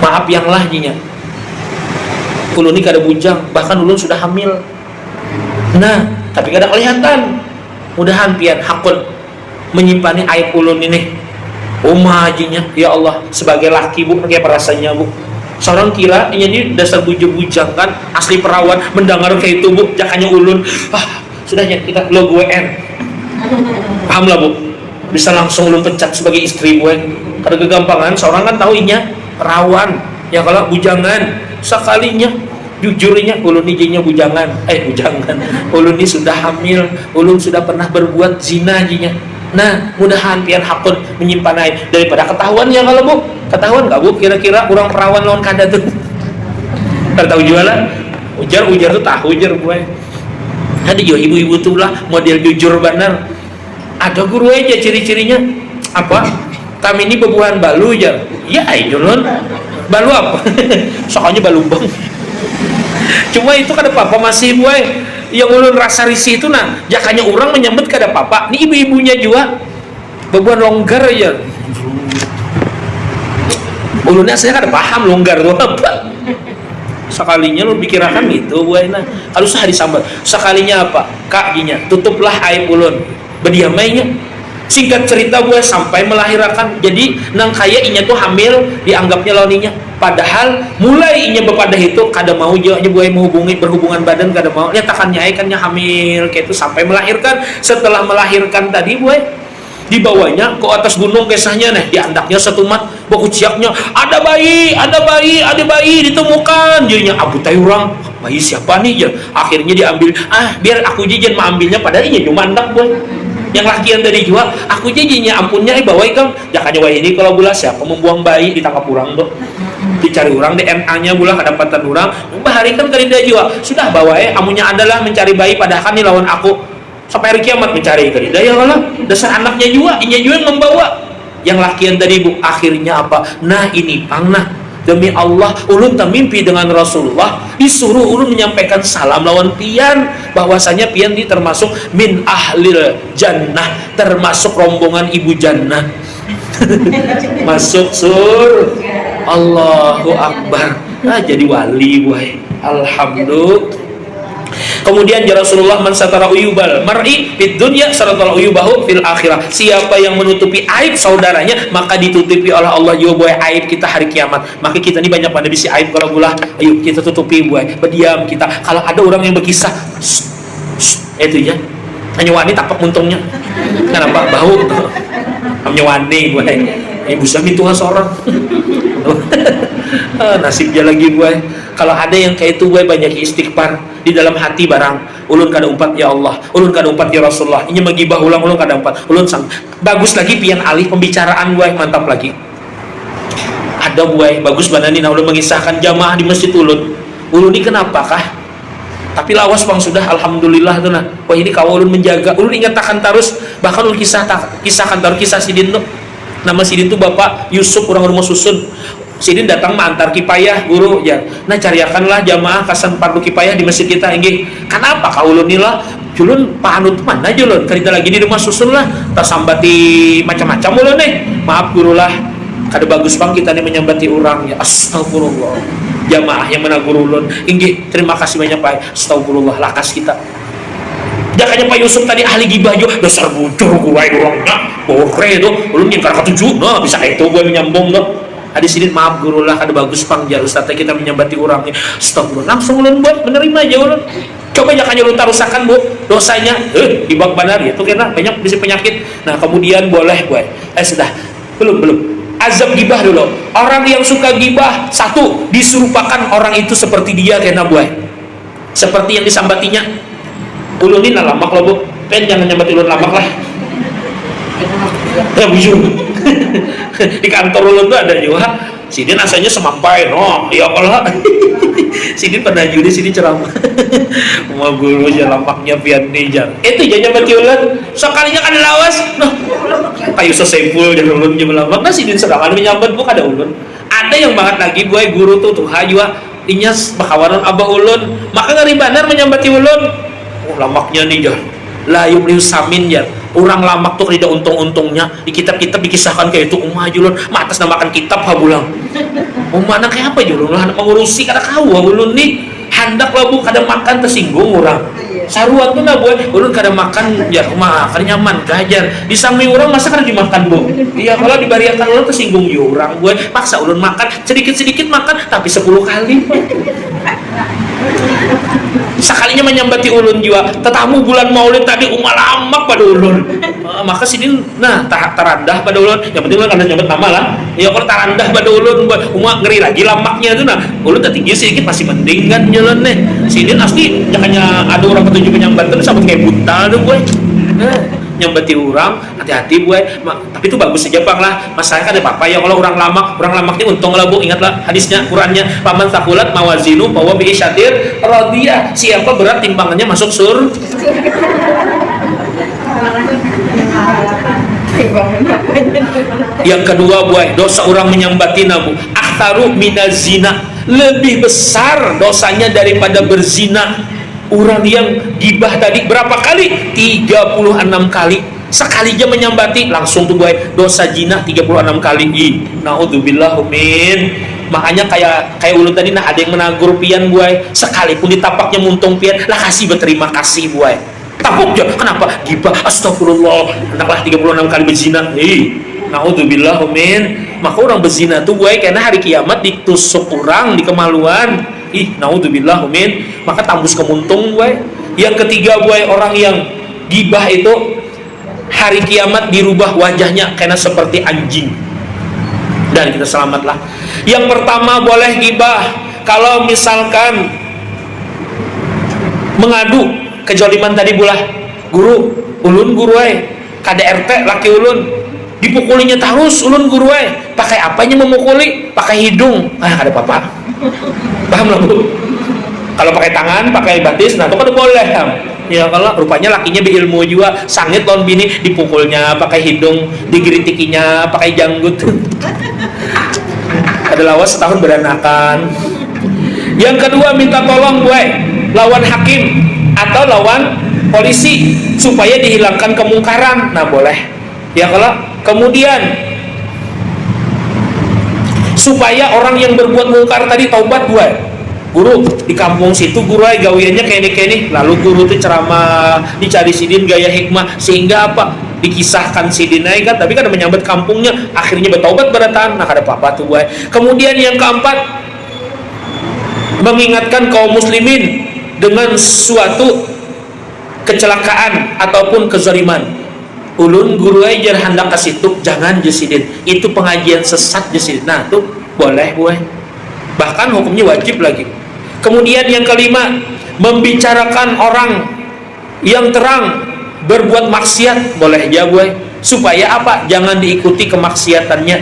maaf yang lahnya, ulun ini kada bujang, bahkan ulun sudah hamil. Nah tapi kada kelihatan, mudahan pian hakun menyimpan aib ulun ini hajinya. Ya Allah, sebagai laki bu kayak perasaannya bu, seorang kira ini dasar bujang kan asli perawan mendengar kayak itu bu, jakanya ulun sudahnya kita lo gue paham lah bu, bisa langsung ulun pecat sebagai istri gue. Kada kegampangan seorang kan tahu inya perawan ya kalau bujangan, sekalinya jujurnya ulun ijinya bujangan ulun ini sudah hamil, ulun sudah pernah berbuat zina jinya. Nah mudahan pian hakun menyimpan aib daripada ketahuan ya. Kalau bu ketahuan gak bu kira-kira orang perawan lawan kada tuh kada tahu jualan ujar tuh tahu ujar gue. Ada juga ibu-ibu tuh lah model jujur benar. Ada guru aja ciri-cirinya apa, kami ini bebuhan balu ya ulun balu apa soalnya balubang. Cuma itu kada apa-apa masih gue yang ulun rasa risih itu nah jakanya orang menyambut kada apa-apa. Ini ibu-ibunya juga bebuhan longgar ya, ulunnya saya kada paham longgar itu apa. Sekalinya lu pikirakan gitu buai. Nah kalau sah disambat sekalinya apa kak ginya tutuplah aib ulun berdiamainya. Singkat cerita buai sampai melahirkan. Jadi nang kaya inya tuh hamil dianggapnya launinya, padahal mulai inya bepadah itu kada mau jauhnya buai menghubungi berhubungan badan kada mau nyatakannya ikannya hamil kayak itu sampai melahirkan. Setelah melahirkan tadi buai dibawanya ke atas gunung kisahnya nih, diandaknya setumat baku ciaknya ada bayi ditemukan jadinya abu tayurang bayi siapa nih ya. Akhirnya diambil biar aku jajan ambilnya padahal ini cuma andak boy yang lakian dari jual aku jajannya ampunnya bawa ikam jakanya bayi ini kalau bulan siapa membuang bayi ditangkap orang tuh dicari orang DNA nya bulan kedapatan orang bahari kan kerinda jual sudah bawa amunya adalah mencari bayi padahal kan ini lawan aku sampai hari kiamat mencari kerinda ya Allah dasar anaknya juga inya juga yang membawa yang lakian tadi bu. Akhirnya apa nah ini pangnah demi Allah ulun mimpi dengan Rasulullah disuruh ulun menyampaikan salam lawan pian bahwasanya pian ini termasuk min ahlil jannah termasuk rombongan ibu jannah masuk sur Allahu Akbar jadi wali boy alhamdulillah. Kemudian ya Rasulullah man satara uyubal mar'i fid dunya satara uyubahu fil akhirah. Siapa yang menutupi aib saudaranya maka ditutupi oleh Allah juga buai aib kita hari kiamat. Maka kita ini banyak pada bisi aib kalau bulah ayo kita tutupi buai berdiam kita. Kalau ada orang yang berkisah itu ya hanya wani tapak muntungnya kenapa bau hanya wani buai ibu sami Tuhan seorang nasibnya lagi buai. Kalau ada yang kayak itu buai banyak istighfar di dalam hati barang ulun kada umpat ya Allah ulun kada umpat ya Rasulullah ini magibah ulang ulun kada umpat ulun sang bagus lagi pian alih pembicaraan buai mantap lagi ada buai bagus banani nah ulun mengisahkan jamaah di masjid ulun ini kenapakah tapi lawas bang sudah alhamdulillah tuh nah wah ini kau ulun menjaga ulun ingatakan terus bahkan ulun kisahkan terus kisah Sidin tuh nama Sidin tuh Bapak Yusuf orang rumah susun. Sidin datang mengantar kipayah guru ya. Nah cariakanlah jamaah kasan fardu kipayah di masjid kita ini. Kenapa kau ulun nila? Julun panut mana julun? Kerja lagi di rumah susun lah. Tak sambati macam-macam ulun nih. Maaf guru lah. Kada bagus bang kita nih menyambati orang ya. Astagfirullah. Jamaah yang mana guru ulun. Inggih terima kasih banyak Pak. Astagfirullah lakas kita. Jakanya Pak Yusuf tadi ahli gibah juga dasar bujur gue orangnya. Bokre itu ulun yang karena ketujuh. Nah bisa itu gue menyambung tuh. Hadis ini maaf guru lah kada bagus pang jar ustaznya kita menyambati orangnya. Astagfirullah langsung ulun buat menerima aja ulun. Coba jangan ulun tarusakan bu dosanya dibak benar ya itu kena banyak bisa penyakit. Nah kemudian boleh buat sudah belum azab gibah dulu. Orang yang suka gibah satu disurupakan orang itu seperti dia kena buat seperti yang disambatinya. Ulun ini lamak loh bu kan jangan nyambati ulun lamak lah ya bujur di kantor ulun tuh ada juga Sidin asalnya semampai ya Allah Sidin pernah juga di sini ceramah mau guru aja lampaknya pian nijar itu jangan nyambati ulun sekalinya kan lawas kayu sesempul dan ulun juga lamak nah Sidin sedangkan menyambat bu kada ulun ada yang banget lagi gue guru tuh hajua inyas bakawaran abah ulun maka ngari banar menyambati ulun lamaknya nijar la yumlius samin ya orang lamak tuh tidak untung-untungnya di kitab-kitab dikisahkan kayak itu julun matas namakan kitab habulang mana kayak apa julun lah mengurusi kada kau ulun nih handak lah bu kada makan tersinggung orang saruan tuh lah bu ulun kada makan ya makan nyaman gajar di samping orang masa kada dimakan bu iya kalau dibariakan ulun tersinggung ya orang bu paksa ulun makan sedikit-sedikit makan tapi 10 kali sekalinya menyambati ulun juga tetamu bulan maulid tadi lamak pada ulun maka sini nah tarandah pada ulun yang penting ulun kada nyambut nama lah ya kalau tarandah pada ulun ngeri lagi lamaknya itu nah ulun tak tinggi sedikit masih mending kan jalan nih sini asli jangannya ada orang ketujuh menyambat itu sampai kayak buntal tuh gue nyambati orang hati-hati gue tapi itu bagus saja bang lah masalahnya kan ada apa ya kalau orang lamak ini untung lah bu ingatlah hadisnya Qurannya paman takulat mawazinu bahwa bi syatir radiyah siapa berat timbangannya masuk sur yang kedua buah dosa orang menyambati nabu akhtaru minazina lebih besar dosanya daripada berzina. Orang yang gibah tadi berapa kali? 36 kali. Sekali aja menyambati langsung tuh gue dosa zina 36 kali. Naudzubillah min Makanya kayak ulun tadi nah ada yang menagur pian buai, sekalipun ditapaknya muntung pian lah kasih berterima kasih buai. Tapuk aja, kenapa? Gibah, astagfirullah, hendaklah 36 kali berzina. Naudzubillah min. Maka orang berzina tuh buai karena hari kiamat ditusuk orang di kemaluan. Naudzubillah min. Maka tambus kemuntung buai. Yang ketiga buai, orang yang gibah itu hari kiamat dirubah wajahnya karena seperti anjing. Dan kita selamatlah. Yang pertama boleh gibah kalau misalkan mengadu kejoliman tadi bulah guru ulun guru KDRT laki ulun dipukulinya terus ulun guru pakai apanya memukuli, pakai hidung ada apa-apa paham lah bu. Kalau pakai tangan pakai batis nah itu kan boleh ya. Kalau rupanya lakinya berilmu juga sangit lawan bini dipukulnya pakai hidung, digeritikinya pakai janggut. Ada lawas setahun beranakan. Yang kedua minta tolong gue lawan hakim atau lawan polisi supaya dihilangkan kemungkaran. Nah boleh ya. Kalau kemudian supaya orang yang berbuat mungkar tadi taubat gue, guru di kampung situ guru gawiannya kayak ini, lalu guru itu ceramah dicari sidin gaya hikmah sehingga apa dikisahkan sidin kan, tapi kan menyambat kampungnya akhirnya bertaubat beratan. Nah ada apa-apa tuh gue. Kemudian yang keempat mengingatkan kaum muslimin dengan suatu kecelakaan ataupun kezaliman. Ulun guru ajar hendak kasih tuh jangan jesidin itu pengajian sesat jesidin. Nah tuh boleh gue, bahkan hukumnya wajib lagi. Kemudian yang kelima membicarakan orang yang terang berbuat maksiat boleh aja gue, supaya apa jangan diikuti kemaksiatannya.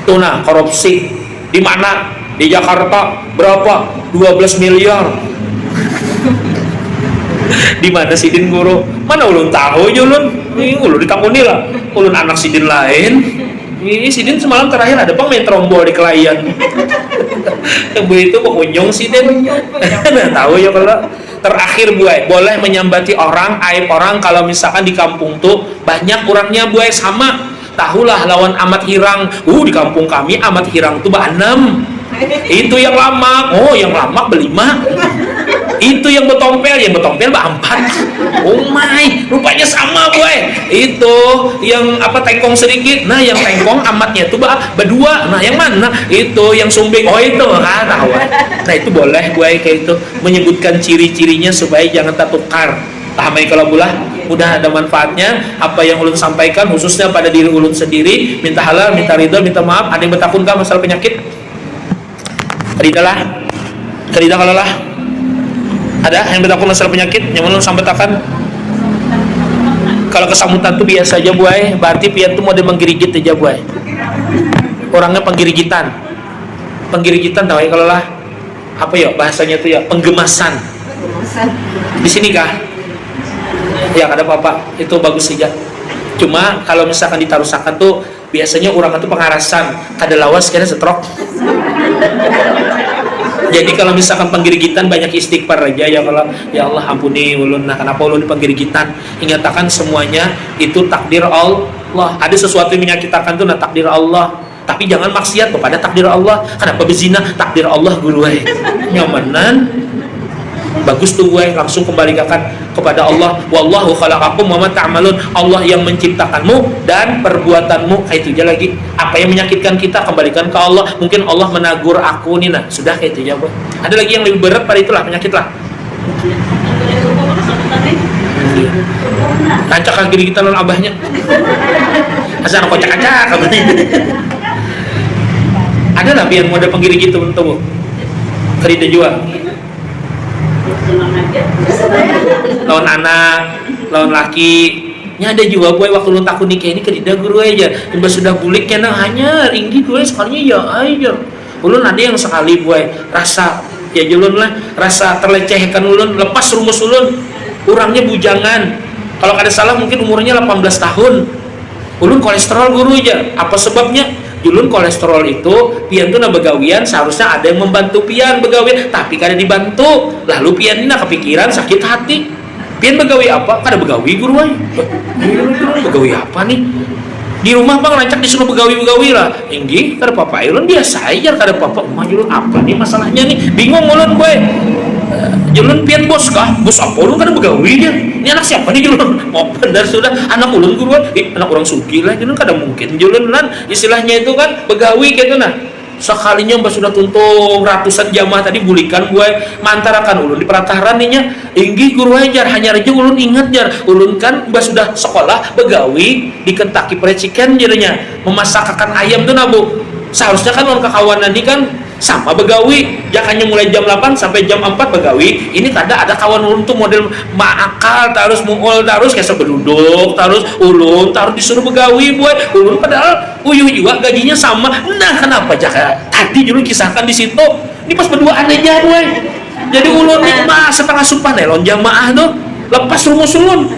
Tuh nah korupsi di mana di Jakarta berapa 12 miliar. Di mana sidin guru? Mana ulun tahu aja ulun. Ulun ditakuni lah. Ulun anak sidin lain. Ini sidin semalam terakhir ada pemain trombol di Kelayan. Yang begitu pengunjung sidin. Nah tahu ya kalau terakhir buai boleh menyambati orang aib orang kalau misalkan di kampung tuh banyak orangnya buai sama. Tahulah lawan amat hirang. Di kampung kami amat hirang tuh ba-6. Itu yang lama. Oh yang lama berlima. Itu yang betompel ba-4. Oh my, rupanya sama gue. Itu yang apa tengkong sedikit. Nah yang tengkong amatnya itu berdua. Nah yang mana? Itu yang sumbing. Oh itu kan tahu. Nah itu boleh gue kayak itu menyebutkan ciri-cirinya supaya jangan tertukar. Tahamai kalau bulah mudah ada manfaatnya apa yang ulun sampaikan khususnya pada diri ulun sendiri. Minta halal, minta ridho, minta maaf. Ada yang bertakun kah masalah penyakit? Keridalah kalau lah ada yang bertakun masalah penyakit yang ulun sampaikan. Kalau kesamutan tuh biasa aja buai, berarti pian tuh mode menggirigit aja buai. Orangnya penggirigitan tahu ya kalau lah apa ya bahasanya tuh ya penggemasan. Di sini kah? Ya ada apa-apa itu bagus saja. Cuma kalau misalkan ditarusakan tuh biasanya orang itu pengarasan kada lawas kena setrok. Jadi kalau misalkan penggirigitan banyak istighfar aja ya. Kalau ya Allah ampuni ulun. Nah kenapa ulun penggirigitan? Ingatkan semuanya itu takdir Allah. Ada sesuatu yang menyakitkan tuh nah takdir Allah. Tapi jangan maksiat kepada takdir Allah. Kenapa berzina? Takdir Allah guru nyamanan. Bagus tuh gue langsung kembalikan kepada Allah. Wallahu khalaqakum wa ma ta'malun. Allah yang menciptakanmu dan perbuatanmu. Kayak itu aja lagi. Apa yang menyakitkan kita kembalikan ke Allah. Mungkin Allah menagur aku nih nah. Sudah kayak itu aja gue. Ada lagi yang lebih berat pada itulah penyakit lah. Kancak kiri kita lawan abahnya. Asal kocak-kacak ada nabi yang mau ada penggiri gitu bentuk kerida juga. Lawan anak, lawan laki, nya ada juga gue waktu lu takut nikah ini kerida guru aja. Tiba sudah buliknya nah hanya ringgi gue sekalinya ya aja. Ulun ada yang sekali gue rasa ya julun lah, rasa terlecehkan ulun, lepas rumus ulun, orangnya bujangan. Kalau ada salah mungkin umurnya 18 tahun. Ulun kolesterol guru aja. Apa sebabnya? Julun kolesterol itu pian tuh na begawian seharusnya ada yang membantu pian begawian tapi kada dibantu. Lalu pian ini na kepikiran sakit hati. Pian begawi apa? Kada begawi guru ay. Begawi apa nih? di rumah bang rancak disuruh begawi lah inggi kada apa ulun biasa aja kada apa mah julun apa nih masalahnya nih bingung ulun gue julun pian bos kah bos apa ulun kada begawi dia ini anak siapa nih julun mau benar sudah anak ulun guruan anak orang sugi lah julun kada mungkin julun lan istilahnya itu kan begawi gitu nah sekalinya mbak sudah tuntung ratusan jamaah tadi bulikan gue mantarakan ulun di perataran nya inggi guru ajar hanya aja ulun ingat jar ulun kan mbak sudah sekolah begawi di Kentucky Fried Chicken jadinya memasakkan ayam tuh nabu seharusnya kan orang kekawanan ini kan sama begawi jangannya mulai jam 8 sampai jam 4 begawi ini ada kawan ulun tuh model maakal terus muul terus kayak berduduk terus ulun terus disuruh begawi buat ulun padahal uyuh juga gajinya sama nah kenapa jaka tadi dulu kisahkan di situ ini pas berduaan aja gue jadi ulun nih mah setengah sumpah nelon jamaah tuh lepas rumus ulun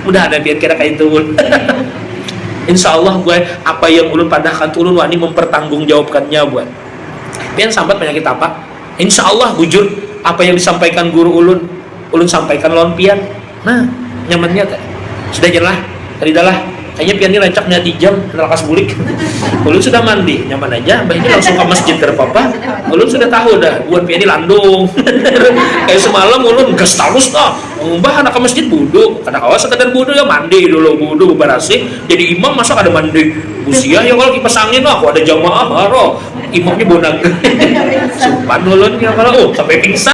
mudah ada biar kira kayak itu Insya Allah gue apa yang ulun padahkan ulun wani mempertanggungjawabkannya buat pian sambat penyakit apa Insya Allah bujur apa yang disampaikan guru ulun sampaikan lawan pian nah nyamannya tak sudah jelah tadi dah kayaknya pian ini rancak niat jam lekas bulik ulun sudah mandi nyaman aja mbak ini langsung ke masjid ke apa ulun sudah tahu dah buat pian ini landung kayak semalam ulun gas terus dah mbah anak ke masjid budu kadang kawas sekedar budu ya mandi dulu budu bersih jadi imam masa ada mandi usia ya kalau kipas angin aku ada jamaah haro imamnya bonang sumpah ulun ya kalau sampai pingsan